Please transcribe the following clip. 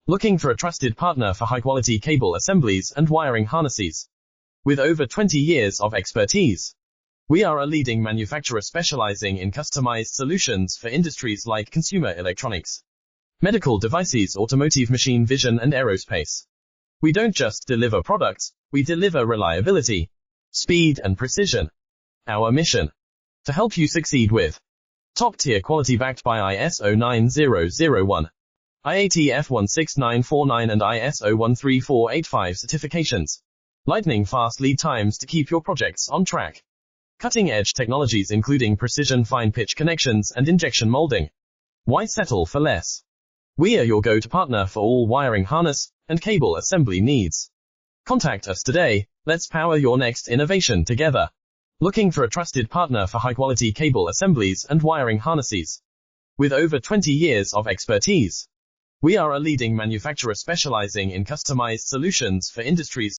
Looking for a trusted partner for high-quality cable assemblies and wiring harnesses? With over 20 years of expertise, we are a leading manufacturer specializing in customized solutions for industries like consumer electronics, medical devices, automotive, machine vision, and aerospace. We don't just deliver products, we deliver reliability, speed, and precision. Our mission: to help you succeed with top-tier quality backed by ISO 9001, IAT F16949 and ISO 13485 certifications. Lightning-fast lead times to keep your projects on track. Cutting-edge technologies including precision fine-pitch connections and injection molding. Why settle for less? We are your go-to partner for all wiring harness and cable assembly needs. Contact us today. Let's power your next innovation together. Looking for a trusted partner for high-quality cable assemblies and wiring harnesses? With over 20 years of expertise, we are a leading manufacturer specializing in customized solutions for industries